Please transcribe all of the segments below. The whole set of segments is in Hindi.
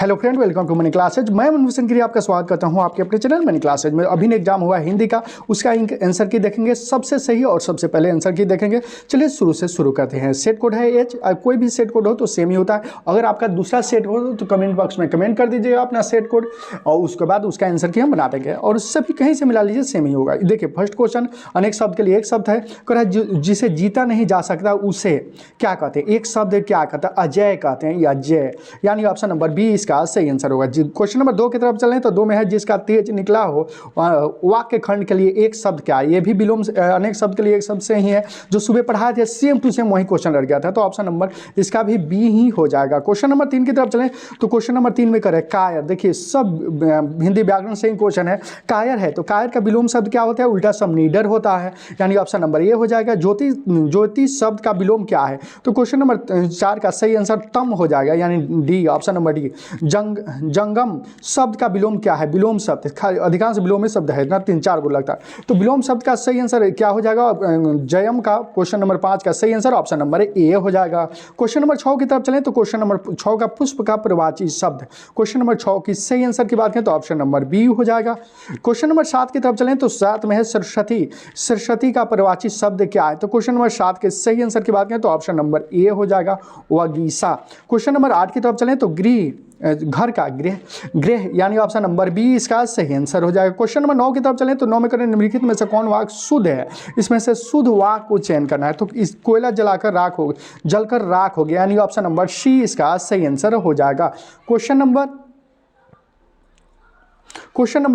Hello friend, welcome to money classes. मैं मनभूषण गिरी आपका स्वागत करता हूं आपके अपने चैनल मनी क्लासेज में। अभी एग्जाम हुआ है हिंदी का, उसका आंसर की देखेंगे, सबसे सही और सबसे पहले आंसर की देखेंगे। चलिए शुरू करते हैं। सेट कोड है एच, कोई भी सेट कोड हो तो सेम ही होता है। अगर आपका दूसरा सेट हो तो कमेंट बॉक्स में कमेंट कर दीजिएगा अपना सेट कोड, और उसके बाद उसका आंसर की हम बना देंगे, और सभी कहीं से मिला लीजिए, सेम ही होगा। देखिए फर्स्ट क्वेश्चन, अनेक शब्द के लिए एक शब्द है। कह रहा है जिसे जीता नहीं जा सकता उसे क्या कहते हैं? एक शब्द क्या कहता है? अजय कहते हैं या जय, यानी ऑप्शन नंबर बी इसका सही आंसर होगा। क्वेश्चन नंबर 2 की तरफ चलें तो 2 में है जिसका तेज निकला हो वाक्य खंड के लिए एक शब्द क्या है? ये भी विलोम अनेक शब्द के लिए एक शब्द से ही है, जो सुबह पढ़ाए थे सेम टू सेम वही क्वेश्चन लग गया था, तो ऑप्शन नंबर इसका भी बी ही हो जाएगा। क्वेश्चन नंबर 3 की तरफ चलें तो क्वेश्चन नंबर 3 में करें कायर। देखिए सब हिंदी व्याकरण से ही क्वेश्चन है। कायर है तो कायर का विलोम शब्द क्या होता है? उल्टा शब्द नीडर होता है, यानी ऑप्शन नंबर ये हो जाएगा। ज्योति शब्द का विलोम क्या है? तो क्वेश्चन नंबर 4 का सही आंसर तम हो जाएगा, यानी डी, ऑप्शन नंबर डी। जंगम शब्द का विलोम क्या है? विलोम शब्द अधिकांश विलोमी शब्द है ना, 3-4 को लगता है, तो विलोम शब्द का सही आंसर क्या हो जाएगा? जयम का क्वेश्चन नंबर 5 का सही आंसर ऑप्शन नंबर ए हो जाएगा। क्वेश्चन नंबर 6 की तरफ चलें तो क्वेश्चन नंबर 6 का पुष्प का प्रवाची शब्द, क्वेश्चन नंबर 6 की सही आंसर की बात करें तो ऑप्शन नंबर बी हो जाएगा। क्वेश्चन नंबर 7 की तरफ चलें तो 7 में है सरस्वती। सरस्वती का प्रवाची शब्द क्या है? तो क्वेश्चन नंबर 7 के सही आंसर की बात करें तो ऑप्शन नंबर ए हो जाएगा, वगीसा। क्वेश्चन नंबर 8 की तरफ चलें तो गृह, घर का गृह, यानी ऑप्शन नंबर बी इसका सही आंसर हो जाएगा। क्वेश्चन नंबर 9 की तरफ चलें तो 9 में करें निम्नलिखित में से कौन वाक्य शुद्ध है? इसमें से शुद्ध वाक्य को चयन करना है, तो इस कोयला जलकर राख हो गया, यानी ऑप्शन नंबर सी इसका सही आंसर हो जाएगा। क्वेश्चन नंबर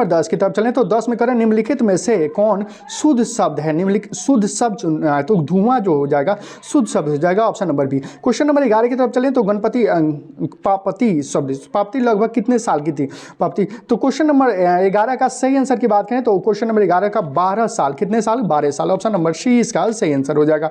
10 की तरफ चलें तो 10 में करें निम्नलिखित में से कौन शुद्ध शब्द है? निम्नलिखित शुद्ध शब्द चुनना है, तो धुआं जो हो जाएगा शुद्ध शब्द हो जाएगा, option number B. Question number 11 की तरफ चलें तो गणपति पापति शब्द, पापति लगभग कितने साल की थी पापति? तो क्वेश्चन नंबर 11 का सही आंसर की बात करें तो क्वेश्चन नंबर 11 का 12 साल, कितने साल? 12 साल, ऑप्शन नंबर सी इसका सही आंसर हो जाएगा।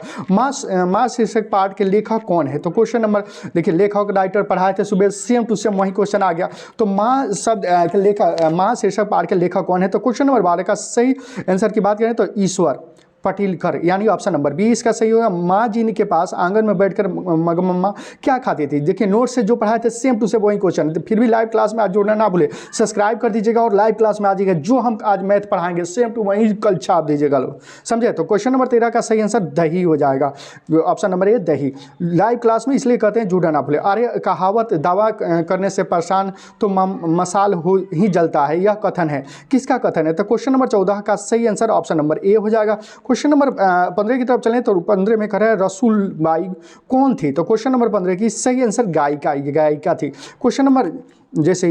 माँ शीर्षक पाठ के लेखक कौन है? तो क्वेश्चन नंबर देखिए, लेखक राइटर पढ़ाए थे सुबह, सेम टू सेम वही क्वेश्चन आ गया, तो माँ शब्द के लेखक, माँ शीर्षक पाठ के लेखक कौन है? तो क्वेश्चन नंबर 12 का सही आंसर की बात करें तो ईश्वर पटिलकर, यानी ऑप्शन नंबर बी इसका सही होगा। माँ जी के पास आंगन में बैठकर मम्मा क्या खाती थी? देखिए नोट से जो पढ़ाए थे सेम टू सेम वही क्वेश्चन, फिर भी लाइव क्लास में आज जुड़ना ना भूले, सब्सक्राइब कर दीजिएगा और लाइव क्लास में आ जाइएगा। जो हम आज मैथ पढ़ाएंगे सेम टू वही कल छाप दीजिएगा लोग, समझे? तो क्वेश्चन नंबर 13 का सही आंसर दही हो जाएगा, ऑप्शन नंबर ए दही। लाइव क्लास में इसलिए कहते हैं जुड़ना ना भूले। अरे कहावत दावा करने से परेशान तो मसाल हो ही जलता है, यह कथन है, किसका कथन है? तो क्वेश्चन नंबर 14 का सही आंसर ऑप्शन नंबर ए हो जाएगा। क्वेश्चन नंबर 15 की तरफ चलें तो 15 में कह रहा है रसूल बाई कौन थी? तो क्वेश्चन नंबर 15 की सही आंसर गायिका थी। क्वेश्चन नंबर जैसे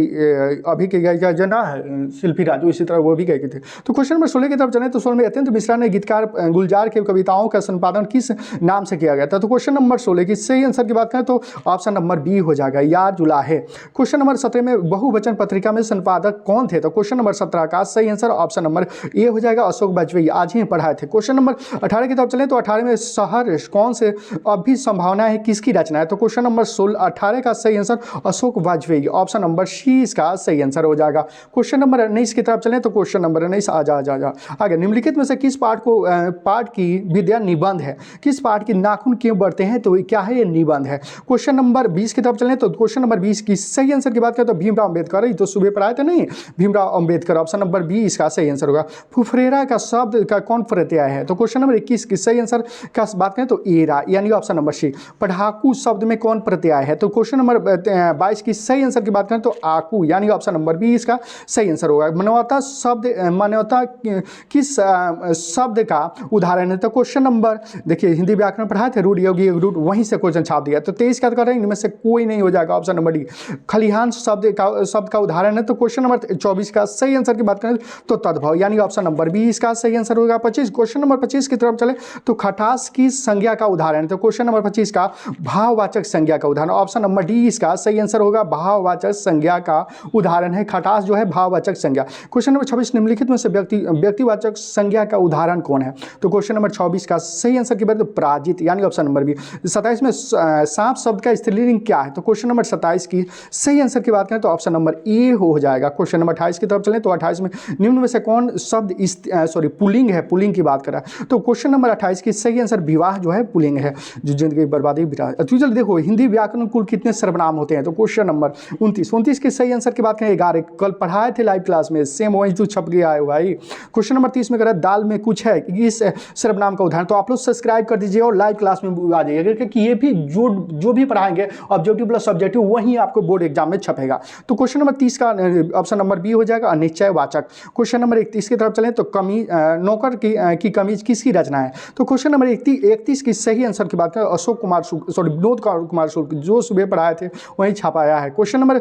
अभी की गायिका जो ना है शिल्पी राजू, इसी तरह वो भी गायिका थी। तो क्वेश्चन नंबर 16 की तरफ चलें तो 16 में अत्यंत मिश्रा ने गीतकार गुलजार के कविताओं का संपादन किस नाम से किया गया था? तो क्वेश्चन नंबर 16 की सही आंसर की बात करें तो ऑप्शन नंबर बी हो जाएगा, यार जुलाहे। क्वेश्चन नंबर 17 में बहुवचन पत्रिका में संपादक कौन थे? तो क्वेश्चन नंबर 17 का सही आंसर ऑप्शन नंबर ए हो जाएगा, अशोक वाजपेयी, आज ही पढ़ाए थे। क्वेश्चन नंबर 18 की तरफ चलें तो 18 में शहर कौन से अभी संभावना है किसकी रचना है? तो क्वेश्चन नंबर 18 का सही answer Ashok Vajpeyi, option number C इसका सही आंसर हो जाएगा। क्वेश्चन नंबर 19 की तरफ चलें तो क्वेश्चन नंबर 19 आगे निम्नलिखित में से किस पाठ की विद्या निबंध है? किस पाठ की नाखून क्यों बढ़ते हैं? तो क्या है? ये निबंध है। क्वेश्चन नंबर 20 की तरफ चलें तो क्वेश्चन नंबर 20 की सही आंसर की बात करें तो भीमराव अंबेडकर, ये तो सुबह पढ़ाए थे नहीं, Bhimrao Ambedkar, option number B इसका सही आंसर होगा। फुफरेरा का शब्द का कौन प्रत्यय है? तो क्वेश्चन नंबर 21 की सही आंसर का बात करें तो एरा, यानी ऑप्शन नंबर सी। पढ़ाकू शब्द में कौन प्रत्यय है? तो क्वेश्चन नंबर 22 की सही आंसर की बात करें तो आकू, यानी ऑप्शन नंबर बी इसका सही आंसर होगा। मानवता किस शब्द का उदाहरण है? तो क्वेश्चन नंबर देखिए, हिंदी व्याकरण पढ़ाए थे, रूढ़ योगी रूढ़, वहीं से क्वेश्चन छाप दिया, तो 23 का कर रहे हैं, इनमें से कोई नहीं हो जाएगा, ऑप्शन नंबर डी। खलिहान शब्द का उदाहरण है, तो क्वेश्चन नंबर 24 का सही आंसर की बात करें तो तद्भव, यानी ऑप्शन नंबर बी इसका सही आंसर होगा। 25 क्वेश्चन नंबर 25 की तरफ चले तो खटास की संज्ञा का उदाहरण है, तो क्वेश्चन नंबर 25 का भाववाचक संज्ञा का उदाहरण, ऑप्शन नंबर डी इसका सही आंसर होगा। भाववाचक संज्ञा का उदाहरण है खटास, जो है भाववाचक संज्ञा। क्वेश्चन नंबर 26 निम्नलिखित में से व्यक्तिवाचक संज्ञा का उदाहरण कौन है? तो क्वेश्चन नंबर 24 का सही आंसर की बात तो पराजित, यानी ऑप्शन नंबर बी। 27 में सांप शब्द का स्त्रीलिंग क्या है? तो क्वेश्चन नंबर 27 की सही आंसर की बात करें तो ऑप्शन नंबर ए हो जाएगा। क्वेश्चन नंबर 28 की तरफ चलें तो 28 में निम्न में से कौन शब्द पुल्लिंग है? पुल्लिंग की बात कर करा। तो क्वेश्चन नंबर 28 की सही आंसर विवाह जो है पुल्लिंग है, जो जिंदगी की बर्बादी बिता। तो चलिए देखो हिंदी व्याकरण कुल कितने सर्वनाम होते हैं, तो क्वेश्चन नंबर 29 की सही आंसर की बात करें 11, कल पढ़ाए थे लाइव क्लास में, सेम वही जो छप गया है भाई। क्वेश्चन नंबर 30 में कह रहा है दाल में कुछ है, इस सर्वनाम का उदाहरण। तो आप लोग सब्सक्राइब कर दीजिए और लाइव क्लास में आ जाइएगा, क्योंकि ये भी जो भी पढ़ाएंगे ऑब्जेक्टिव प्लस सब्जेक्टिव वही आपको बोर्ड एग्जाम में छपेगा। तो क्वेश्चन नंबर 30 का ऑप्शन नंबर बी हो जाएगा, अनिश्चयवाचक। क्वेश्चन नंबर 31 की तरफ चलें तो नौकर की कमीज किसकी रचना है। तो क्वेश्चन नंबर 31 की सही आंसर की बात करें अशोक कुमार शुक्ल, विनोद कुमार शुक्ल, जो सुबह पढ़ाए थे वहीं छपाया है। क्वेश्चन नंबर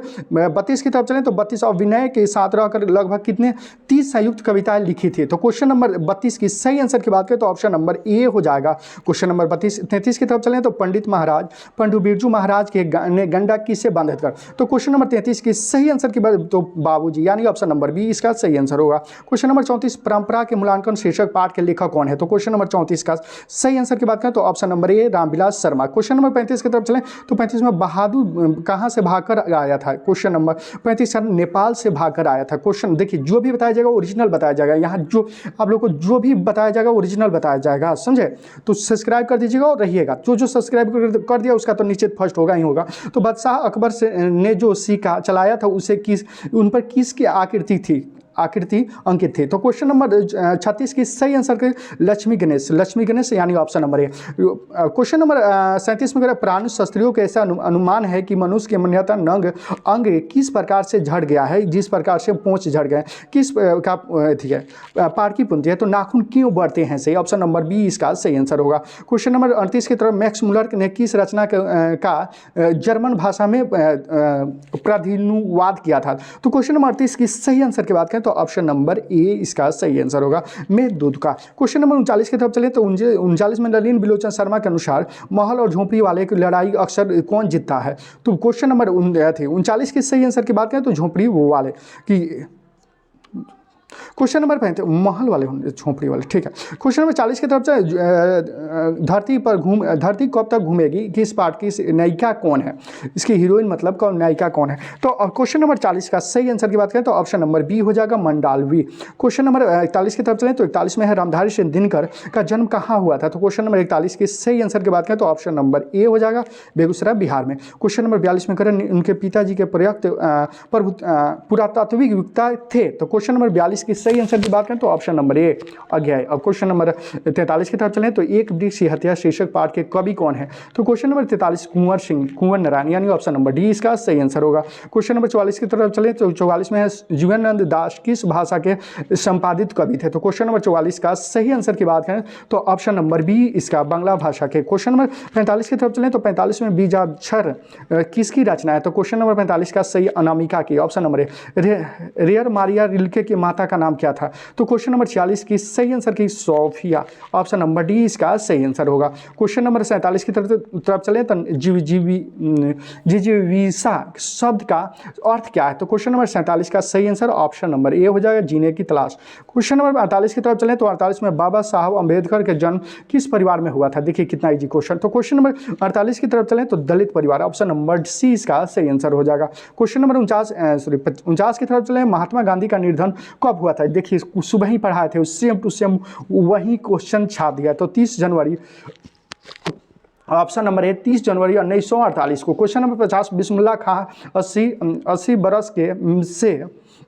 32 की तरफ चलें तो 32 और विनय के साथ रहकर लगभग कितने 30 संयुक्त कविताएं लिखी थी। तो क्वेश्चन नंबर 32 की सही आंसर की बात करें तो ऑप्शन नंबर ए हो जाएगा। क्वेश्चन नंबर 33 की तरफ चलें तो पंडित बिरजू महाराज के ने गंडा किससे बांधित कर। तो क्वेश्चन नंबर 33 की सही आंसर की बात तो बाबूजी, यानी ऑप्शन नंबर बी इसका सही आंसर होगा। क्वेश्चन नंबर 34 परंपरा के मूल्यांकन शीर्षक पाठ के लेखक कौन है। तो क्वेश्चन नंबर 34 का सही आंसर की बात करें तो ऑप्शन नंबर ए रामविलास शर्मा। क्वेश्चन नंबर 35 की तरफ चलें तो 35 में बहादुर कहाँ से भागकर आया था। क्वेश्चन नंबर 35 नेपाल से भागकर आया था। क्वेश्चन देखिए जो भी बताया जाएगा ओरिजिनल बताया जाएगा, यहाँ जो आप लोग को जो भी बताया जाएगा ओरिजिनल बताया जाएगा, समझे। तो सब्सक्राइब कर दीजिएगा और रहिएगा, जो सब्सक्राइब कर दिया उसका तो निश्चित फर्स्ट होगा ही होगा। तो बादशाह अकबर से ने जो सिक्का चलाया था उसे उन पर किसकी आकृति अंकित थी। तो क्वेश्चन नंबर 36 की सही आंसर के लक्ष्मी गणेश यानी ऑप्शन नंबर ए। क्वेश्चन नंबर 37 में प्राणी शास्त्रियों के ऐसा अनुमान है कि मनुष्य के मन्यता अंग किस प्रकार से झड़ गया है, जिस प्रकार से पोंछ झड़ गए, किस का ठीक है पारकी पुंज है, तो नाखून क्यों बढ़ते हैं सही, ऑप्शन नंबर बी इसका सही आंसर होगा। क्वेश्चन नंबर 38 की तरफ मैक्स मुलर ने किस रचना का जर्मन भाषा में प्राधिनुवाद किया था। तो क्वेश्चन नंबर 38 की सही आंसर की बात करें तो ऑप्शन नंबर ए इसका सही आंसर होगा, मेघदूत का। क्वेश्चन नंबर 39 की तरफ चले तो 39 में नलिन बिलोचन शर्मा के अनुसार महल और झोपड़ी वाले की लड़ाई अक्सर कौन जीतता है। तो क्वेश्चन नंबर 39 की सही आंसर की बात करें तो झोपड़ी वाले की। क्वेश्चन नंबर 35 महल वाले झोंपड़ी वाले, ठीक है। क्वेश्चन नंबर 40 की तरफ से धरती कब तक घूमेगी किस पार्ट की नायिका कौन है, इसकी हीरोइन मतलब कौन, नायिका कौन है। तो क्वेश्चन नंबर 40 का सही आंसर की बात करें तो ऑप्शन नंबर बी हो जाएगा, मंडालवी। क्वेश्चन नंबर 41 की तरफ चलें तो 41 में है रामधारी सिंह दिनकर का जन्म कहाँ हुआ था। तो क्वेश्चन नंबर 41 की सही आंसर की बात करें तो ऑप्शन नंबर ए हो जाएगा, बेगूसराय बिहार में। क्वेश्चन नंबर 42 में करें उनके पिताजी के प्रयुक्त पुरातात्विकता थे। तो क्वेश्चन नंबर 42 की सही आंसर की बात करें तो ऑप्शन नंबर ए आ गया है। अब क्वेश्चन नंबर 43 की तरफ चलें तो एक वृक्ष की हत्या शीर्षक पाठ के कवि कौन है। तो क्वेश्चन नंबर 43 कुंवर नारायण यानी ऑप्शन नंबर डी इसका सही आंसर होगा। क्वेश्चन नंबर 44 की तरफ चलें तो 44 में है जीवनानंद दास किस भाषा के संपादित कवि थे। तो क्वेश्चन नंबर 44 का सही आंसर की बात करें तो ऑप्शन नंबर बी इसका बांग्ला भाषा के। क्वेश्चन नंबर 45 की तरफ चलें तो 45 में बीजाक्षर किसकी रचना है। तो क्वेश्चन नंबर 45 का सही अनामिका की, ऑप्शन नंबर ए। रेयर मारिया रिल्के की माता का नाम क्या था। तो क्वेश्चन नंबर 46 की सही आंसर की सोफिया, ऑप्शन नंबर डी इसका सही आंसर होगा। क्वेश्चन नंबर 47 की तरफ चले तो जिजीविसा शब्द का अर्थ क्या है। तो क्वेश्चन नंबर 47 का सही आंसर ऑप्शन नंबर ए हो जाएगा, जीने की तलाश। क्वेश्चन नंबर 48 की तरफ चलें तो 48 में बाबा साहब अम्बेडकर के जन्म किस परिवार में हुआ था। देखिए कितना इजी क्वेश्चन। तो क्वेश्चन नंबर 48 की तरफ चलें तो दलित परिवार, ऑप्शन नंबर सी इसका सही आंसर हो जाएगा। क्वेश्चन नंबर 49 की तरफ चलें महात्मा गांधी का निर्धन कब हुआ था। देखिए सुबह ही पढ़ाए थे, सेम टू सेम वही क्वेश्चन छाप दिया। तो 30 जनवरी, ऑप्शन नंबर ए 30 जनवरी 1948 को। क्वेश्चन नंबर 50 बिस्मिल्लाह खां 80 बरस के से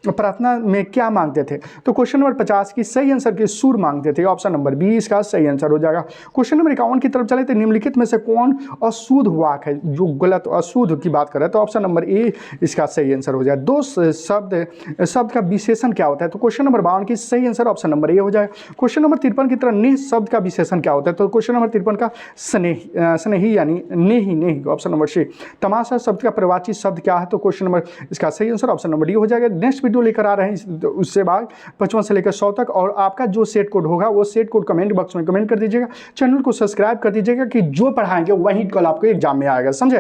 प्रार्थना में क्या मांगते थे। तो क्वेश्चन नंबर 50 की सही आंसर की सूर मांगते थे, ऑप्शन नंबर बी इसका सही आंसर हो जाएगा। क्वेश्चन नंबर 51 की तरफ चले तो निम्नलिखित में से कौन अशुद्ध वाक है, जो गलत अशुद्ध की बात कर रहे हैं। तो ऑप्शन नंबर ए इसका सही आंसर हो जाए। दो शब्द का विशेषण क्या होता है। तो क्वेश्चन नंबर 52 की सही आंसर ऑप्शन नंबर ए हो जाएगा। क्वेश्चन नंबर 53 की तरह नेह शब्द का विशेषण क्या होता है। तो क्वेश्चन नंबर 53 का स्नेही यानी नेही, ऑप्शन नंबर सी। तमाशा शब्द का प्रवाची शब्द क्या है। तो क्वेश्चन नंबर इसका सही आंसर ऑप्शन नंबर डी हो जाएगा। नेक्स्ट वीडियो लेकर आ रहे हैं उससे बाद 55 से लेकर 100 तक, और आपका जो सेट कोड होगा वो सेट कोड कमेंट बॉक्स में कमेंट कर दीजिएगा। चैनल को सब्सक्राइब कर दीजिएगा कि जो पढ़ाएंगे वही कल आपको एग्जाम में आएगा, समझे।